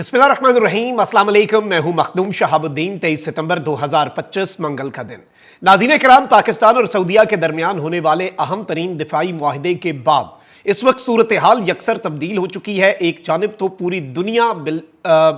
बिस्मिल्लाहिर्रहमानिर्रहीम, अस्सलाम वालेकुम। मैं हूं मखदूम शहाबुद्दीन। 23 सितंबर 2025 मंगल का दिन। नाज़रीन किराम, पाकिस्तान और सऊदीया के दरमियान होने वाले अहम तरीन दिफाई मुआहदे के बाद इस वक्त सूरत हाल यकसर तब्दील हो चुकी है। एक जानिब तो पूरी दुनिया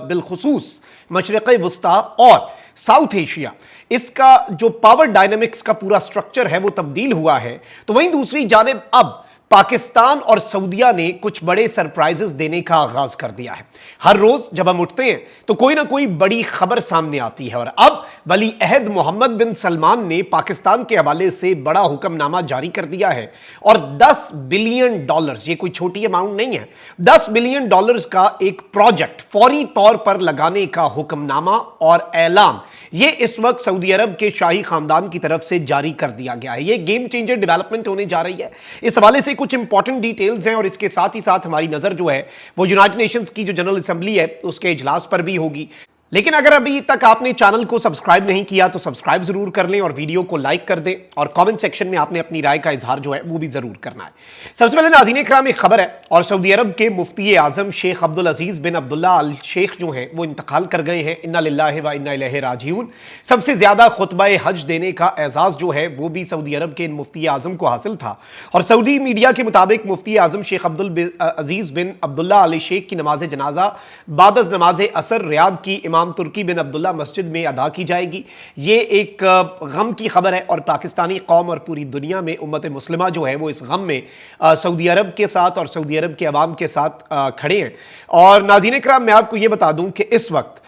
बिलखुसूस मशरिक़ वस्ता और साउथ एशिया, इसका जो पावर डायनेमिक्स का पूरा स्ट्रक्चर है वो तब्दील हुआ है, तो वहीं दूसरी जानिब अब पाकिस्तान और सऊदीया ने कुछ बड़े सरप्राइजेस देने का आगाज कर दिया है। हर रोज जब हम उठते हैं तो कोई ना कोई बड़ी खबर सामने आती है और अब वली अहद मोहम्मद बिन सलमान ने पाकिस्तान के हवाले से बड़ा हुक्मनामा जारी कर दिया है और $10 बिलियन, ये कोई छोटी अमाउंट नहीं है, $10 बिलियन का एक प्रोजेक्ट फौरी तौर पर लगाने का हुक्मनामा और ऐलान ये इस वक्त सऊदी अरब के शाही खानदान की तरफ से जारी कर दिया गया है। ये गेम चेंजर डेवलपमेंट होने जा रही है। इस हवाले से कुछ इंपॉर्टेंट डिटेल्स हैं और इसके साथ ही साथ हमारी नजर जो है वो यूनाइटेड नेशंस की जो जनरल असेंबली है उसके इजलास पर भी होगी। लेकिन अगर अभी तक आपने चैनल को सब्सक्राइब नहीं किया तो सब्सक्राइब जरूर कर लें और वीडियो को लाइक कर दें और कमेंट सेक्शन में आपने अपनी राय का इजहार जो है वो भी जरूर करना है। सबसे पहले नाज़रीन इकराम एक खबर है और सऊदी अरब के मुफ्ती आजम शेख अब्दुल अजीज बिन अब्दुल्ला अल शेख जो हैं वो इंतकाल कर गए हैं। इन्ना लिल्लाहि व इन्ना इलैहि राजिऊन। सबसे ज्यादा खुतबा हज देने का एजाज जो है वो भी सऊदी अरब के मुफ्ती आजम को हासिल था और सऊदी मीडिया के मुताबिक मुफ्ती आजम शेख अब्दुल अजीज बिन अब्दुल्ला अल शेख की नमाज जनाजा बादज नमाज असर रियाद की इमाम तुर्की बिन अब्दुल्ला मस्जिद में अदा की जाएगी। ये एक गम की खबर है और पाकिस्तानी कौम और पूरी दुनिया में उम्मत मुस्लिमा जो है वो इस गम में सऊदी अरब के साथ और सऊदी अरब के अवाम के साथ खड़े हैं। और नाज़रीन इकराम मैं आपको ये बता दूं कि इस वक्त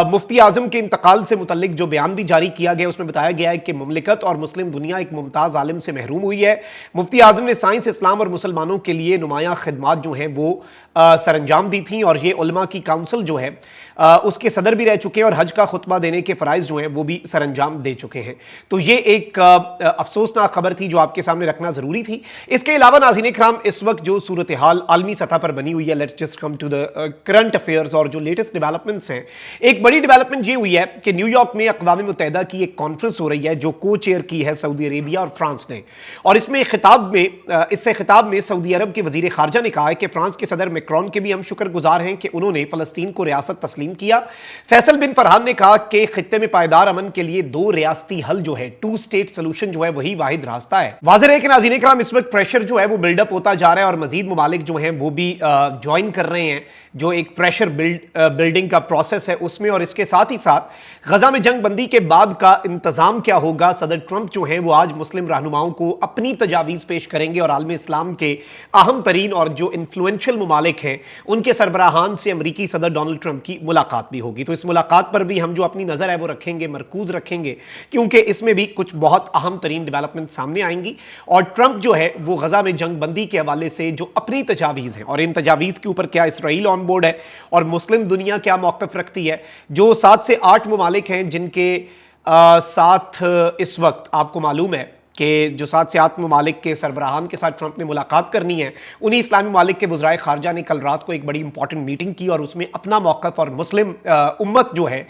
मुफ्ती आजम के इंतकाल से मुतल्लिक जो बयान भी जारी किया गया उसमें बताया गया है कि मुमलिकत और मुस्लिम दुनिया एक मुमताज़ आलिम से महरूम हुई है। मुफ्ती आजम ने साइंस, इस्लाम और मुसलमानों के लिए नुमाया खिदमात जो हैं वो सरंजाम दी थी और ये उलमा की काउंसिल जो है उसके सदर भी रह चुके हैं और हज का खुतबा देने के फ़राइज़ जो हैं वो भी सरंजाम दे चुके हैं। तो ये एक अफसोसनाक खबर थी जो आपके सामने रखना ज़रूरी थी। इसके अलावा नाज़रीन इकराम इस वक्त जो सूरत हाल आलमी सतह पर बनी हुई है, let's just come to the current affairs और जो लेटेस्ट डेवलपमेंट्स हैं। एक बड़ी डेवलपमेंट ये हुई है कि न्यूयॉर्क में अक़वाम मुत्तहिदा की एक कॉन्फ्रेंस हो रही है जो को चेयर की है सऊदी अरेबिया और फ्रांस ने। और इसमें खिताब में सऊदी अरब के वजीर खारजा ने कहा है कि फ्रांस के सदर मैक्रोन के भी हम शुक्रगुजार हैं कि उन्होंने फ़लस्तीन को रियासत तस्लीम किया। फैसल बिन फरहान ने कहा कि खित्ते में पायदार अमन के लिए दो रियासती हल जो है, टू स्टेट सोल्यूशन जो है वही वाहिद रास्ता है। वाज़ेह है कि नाज़रीन इकराम इस वक्त प्रेशर जो है वो बिल्डअप होता जा रहा है और मजीद ममालिक जो हैं वो भी ज्वाइन कर रहे हैं जो एक प्रेशर बिल्डिंग का प्रोसेस है उसमें। और इसके साथ ही साथ गजा में जंग बंदी के बाद का इंतजाम क्या होगा, सदर ट्रंप जो है वो आज मुस्लिम रहनुमाओं को अपनी तजावीज़ पेश करेंगे और आलम इस्लाम के अहम तरीन और जो इन्फ्लुएंशियल ममालिक हैं उनके सरबराहान से अमरीकी सदर डोनाल्ड ट्रंप की मुलाकात भी होगी। तो इस मुलाकात पर भी हम जो अपनी नज़र है वो रखेंगे, मरकूज रखेंगे, क्योंकि इसमें भी कुछ बहुत अहम तरीन डेवलपमेंट सामने आएंगी। और ट्रंप जो है वो गजा में जंग बंदी के हवाले से जो अपनी तजावीज़ हैं और इन तजावीज़ के ऊपर क्या इसराइल ऑन बोर्ड है और मुस्लिम दुनिया क्या मौक़िफ़ रखती है, जो 7 से 8 ममालिक हैं जिनके साथ इस वक्त आपको मालूम है कि जो 7 से 8 ममालिक के सरबराहान के साथ ट्रंप ने मुलाकात करनी है, उन्हीं इस्लामी ममालिक के वज़राए ख़ारजा ने कल रात को एक बड़ी इंपॉर्टेंट मीटिंग की और उसमें अपना मौक़िफ़ और मुस्लिम उम्मत जो है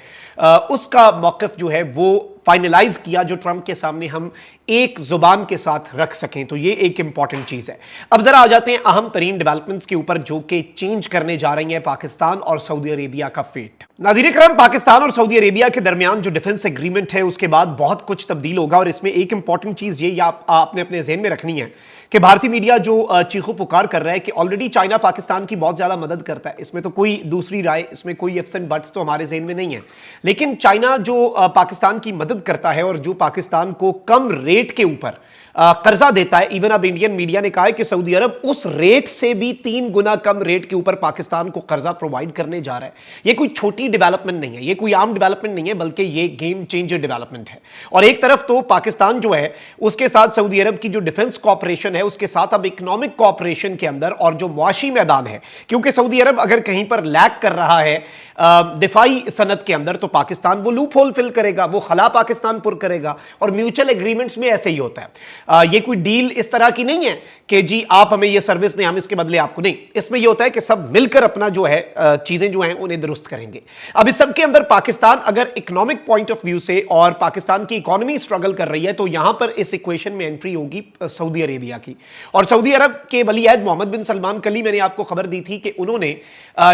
उसका मौक़िफ़ जो है वो फाइनलाइज किया, जो ट्रंप के सामने हम एक जुबान के साथ रख सकें। तो ये एक इंपॉर्टेंट चीज़ है। अब जरा आ जाते हैं अहम तरीन डेवलपमेंट्स के ऊपर जो कि चेंज करने जा रही हैं पाकिस्तान और सऊदी अरेबिया का फेट। नाज़रीन इकराम, पाकिस्तान और सऊदी अरेबिया के दरमियान जो डिफेंस एग्रीमेंट है उसके बाद बहुत कुछ तब्दील होगा और इसमें एक इंपॉर्टेंट चीज़ ये आपने अपने ज़हन में रखनी है कि भारतीय मीडिया जो चीखो पुकार कर रहा है कि ऑलरेडी चाइना पाकिस्तान की बहुत ज़्यादा मदद करता है, इसमें तो कोई दूसरी राय, इसमें कोई इफ्स एंड बट्स तो हमारे ज़हन में नहीं है। लेकिन चाइना जो पाकिस्तान की मदद करता है और जो पाकिस्तान को कम रेट के ऊपर कर्जा देता है, इवन अब इंडियन मीडिया ने कहा है कि सऊदी अरब उस रेट से भी 3 गुना कम रेट के ऊपर पाकिस्तान को कर्जा प्रोवाइड करने जा रहा है। ये कोई छोटी डेवलपमेंट नहीं है, ये कोई आम डेवलपमेंट नहीं है, बल्कि ये गेम चेंजर डेवलपमेंट है। और एक तरफ तो पाकिस्तान जो है उसके साथ सऊदी अरब की जो डिफेंस कॉपरेशन है उसके साथ अब इकोनॉमिक कॉपरेशन के अंदर और जो मुआशी मैदान है, क्योंकि सऊदी अरब अगर कहीं पर लैक कर रहा है दिफाई सनत के अंदर तो पाकिस्तान वो लूप होल फिल करेगा, वो खला पाकिस्तान पुर करेगा। और म्यूचुअल एग्रीमेंट्स में ऐसे ही होता है। ये कोई डील इस तरह की नहीं है कि जी आप हमें ये सर्विस दें, हम इसके बदले आपको नहीं। इसमें ये होता है कि सब मिलकर अपना जो है चीजें जो हैं उन्हें दुरुस्त करेंगे। अब इस सब के अंदर पाकिस्तान अगर इकोनॉमिक पॉइंट ऑफ व्यू से और पाकिस्तान की इकोनॉमी स्ट्रगल कर रही है, तो यहां पर इस इक्वेशन में एंट्री होगी सऊदी अरेबिया की। और सऊदी अरब के वली अहद मोहम्मद बिन सलमान, कल ही मैंने आपको खबर दी थी कि उन्होंने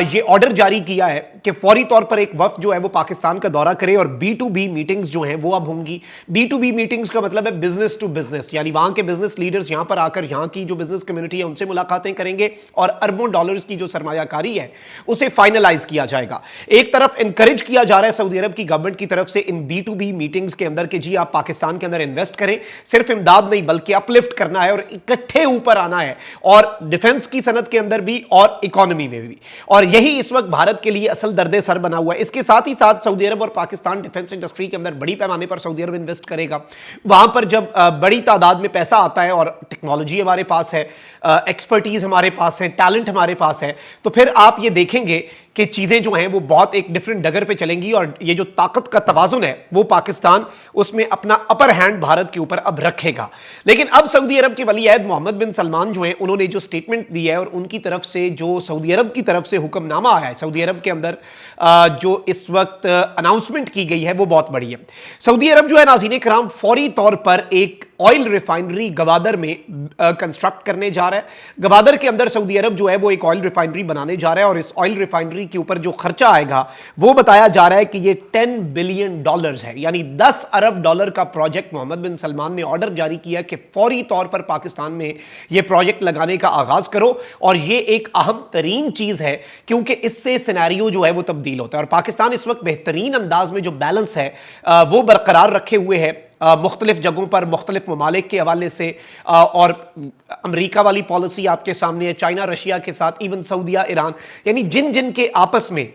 ये ऑर्डर जारी किया है कि फौरी तौर पर एक वफ्द जो है वो पाकिस्तान का दौरा करे और B2B मीटिंग्स जो हैं वो अब होंगी। B2B मीटिंग्स का मतलब है बिजनेस टू बिजनेस, यानी वहां के बिजनेस लीडर्स यहां पर आकर यहां की जो बिजनेस कम्युनिटी है उनसे मुलाकातें करेंगे और अरबों डॉलर्स की जो सरमायाकारी है उसे फाइनलाइज किया जाएगा। एक तरफ इंकरेज किया जा रहा है सऊदी अरब की गवर्नमेंट की तरफ से इन B2B मीटिंग्स के अंदर कि जी आप पाकिस्तान के अंदर इन्वेस्ट करें, सिर्फ इमदाद नहीं बल्कि अपलिफ्ट करना है और इकट्ठे ऊपर आना है, और डिफेंस की सनत के अंदर भी और इकोनॉमी में भी। और यही इस वक्त भारत के लिए असल दर्द सर बना हुआ है। इसके साथ ही साथ सऊदी अरब और पाकिस्तान डिफेंस इंडस्ट्री के अंदर बड़ी पैमाने पर सऊदी अरब इन्वेस्ट करेगा। वहां पर जब बड़ी तादाद में पैसा आता है और टेक्नोलॉजी हमारे पास है, एक्सपर्टीज हमारे पास है, टैलेंट हमारे पास है, तो फिर आप ये देखेंगे कि चीजें जो हैं वो बहुत एक डिफरेंट डगर पे चलेंगी। और ये जो ताकत का तवाजुन है वो पाकिस्तान उसमें अपना अपर हैंड भारत के ऊपर अब रखेगा। लेकिन अब सऊदी अरब के वली अहद मोहम्मद बिन सलमान जो हैं उन्होंने जो स्टेटमेंट दी है और उनकी तरफ से जो सऊदी अरब की तरफ से हुक्मनामा आया है, सऊदी अरब के अंदर जो इस वक्त अनाउंसमेंट की गई है वो बहुत बड़ी है। सऊदी अरब जो है नाज़रीन कराम फौरी तौर पर एक ऑयल रिफाइनरी गवादर में कंस्ट्रक्ट करने जा रहा है। गवादर के अंदर सऊदी अरब जो है वो एक ऑयल रिफाइनरी बनाने जा रहा है और इस ऑयल रिफाइनरी के ऊपर जो खर्चा आएगा वो बताया जा रहा है कि ये $10 बिलियन है, यानी 10 अरब डॉलर का प्रोजेक्ट। मोहम्मद बिन सलमान ने ऑर्डर जारी किया कि फौरी तौर पर पाकिस्तान में ये प्रोजेक्ट लगाने का आगाज करो। और ये एक अहम तरीन चीज है क्योंकि इससे सिनेरियो जो है वो तब्दील होता है और पाकिस्तान इस वक्त बेहतरीन अंदाज में जो बैलेंस है वो बरकरार रखे हुए है मुख्तलिफ जगहों पर मुख्तलिफ ममालिक के हवाले से। और अमेरिका वाली पॉलिसी आपके सामने है, चाइना रशिया के साथ, इवन सऊदिया ईरान, यानी जिन जिन के आपस में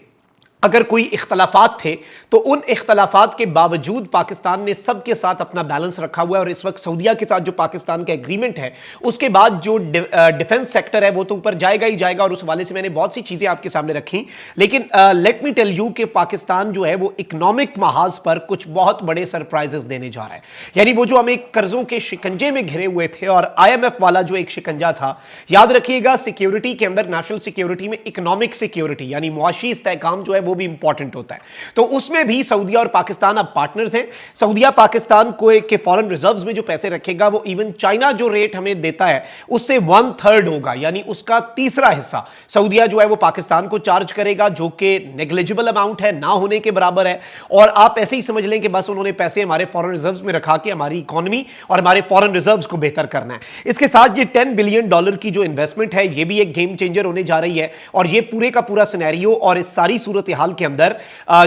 अगर कोई इख्तलाफात थे तो उन इख्तलाफात के बावजूद पाकिस्तान ने सबके साथ अपना बैलेंस रखा हुआ है। और इस वक्त सऊदिया के साथ जो पाकिस्तान का एग्रीमेंट है उसके बाद जो डिफेंस सेक्टर है वो तो ऊपर जाएगा ही जाएगा और उस हवाले से मैंने बहुत सी चीजें आपके सामने रखी। लेकिन लेट मी टेल यू कि पाकिस्तान जो है वो इकोनॉमिक महाज पर कुछ बहुत बड़े सरप्राइजेस देने जा रहा है। यानी वो जो हम एक कर्जों के शिकंजे में घिरे हुए थे और IMF वाला जो एक शिकंजा था, याद रखिएगा सिक्योरिटी के अंदर, नेशनल सिक्योरिटी में इकोनॉमिक सिक्योरिटी यानी मुआशी इस्तेहकाम जो है वो भी इंपॉर्टेंट होता है। तो उसमें भी सऊदिया और पाकिस्तान अब पार्टनर्स हैं। सऊदिया पाकिस्तान को के फॉरेन रिजर्व्स में जो पैसे रखेगा वो इवन चाइना जो रेट हमें देता है उससे 1/3 होगा, यानी उसका तीसरा हिस्सा सऊदिया जो है वो पाकिस्तान को चार्ज करेगा, जो कि नेग्लिजिबल अमाउंट है, ना होने के बराबर है। और आप ऐसे ही समझ लें कि बस उन्होंने पैसे हमारे फॉरेन रिजर्व्स में रखा के हमारी इकोनॉमी और हमारे फॉरेन रिजर्व्स को बेहतर करना है। इसके साथ ये $10 बिलियन की जो इन्वेस्टमेंट है ये भी एक गेम चेंजर होने जा रही है। और ये पूरे का पूरा सिनेरियो और इस सारी सूरत हाल के अंदर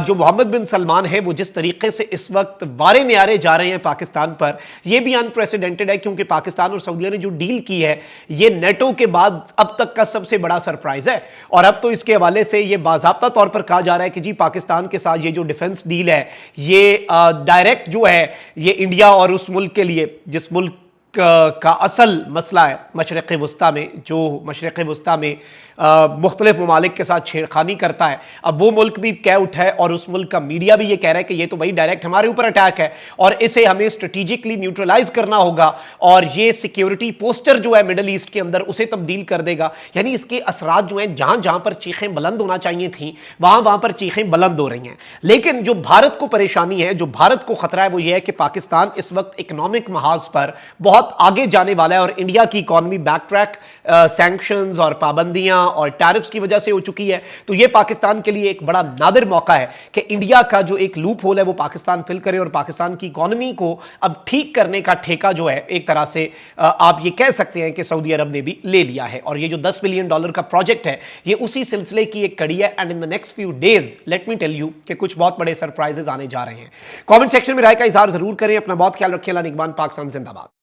जो मोहम्मद बिन सलमान है वो जिस तरीके से इस वक्त वारे न्यारे जा रहे हैं पाकिस्तान पर, यह भी अनप्रेसिडेंटेड है क्योंकि पाकिस्तान और सऊदी ने जो डील की है ये नेटो के बाद अब तक का सबसे बड़ा सरप्राइज है। और अब तो इसके हवाले से ये बाज़ाब्ता तौर पर कहा जा रहा है कि जी पाकिस्तान के साथ ये जो डिफेंस डील है ये डायरेक्ट जो है ये इंडिया और उस मुल्क के लिए जिस मुल्क का असल मसला है मशरिक़ वस्ता में, जो मशरिक़ वस्ता में मुख्तलिफ ममालिक के साथ छेड़खानी करता है, अब वो मुल्क भी कह उठा है और उस मुल्क का मीडिया भी ये कह रहा है कि ये तो भाई डायरेक्ट हमारे ऊपर अटैक है और इसे हमें स्ट्रेटेजिकली न्यूट्रलाइज करना होगा और ये सिक्योरिटी पोस्टर जो है मिडल ईस्ट के अंदर उसे तब्दील कर देगा। यानी इसके असरात जो हैं जहां जहां पर चीखें बुलंद होना चाहिए थी वहां वहां पर चीखें बुलंद हो रही हैं। लेकिन जो भारत को परेशानी है, जो भारत को खतरा है, वो ये है कि पाकिस्तान इस वक्त इकोनॉमिक महाज पर बहुत आगे जाने वाला है और इंडिया की इकोनॉमी बैक ट्रैक सैंक्शंस और पाबंदियां और टैरिफ्स की वजह से हो चुकी है। तो यह पाकिस्तान के लिए एक बड़ा नादिर मौका है कि इंडिया का जो एक लूप होल है वो पाकिस्तान फिल करे और पाकिस्तान की इकोनॉमी को अब ठीक करने का ठेका जो है एक तरह से आप ये कह सकते हैं कि सऊदी अरब ने भी ले लिया है। और ये जो $10 बिलियन का प्रोजेक्ट है ये उसी सिलसिले की एक कड़ी है। And in the next few days let me tell you कि कुछ बहुत बड़े सरप्राइजेस आने जा रहे हैं। कमेंट सेक्शन में राय का इजहार जरूर करें। अपना बहुत ख्याल रखिए। अल्लाह निगहबान। पाकिस्तान जिंदाबाद।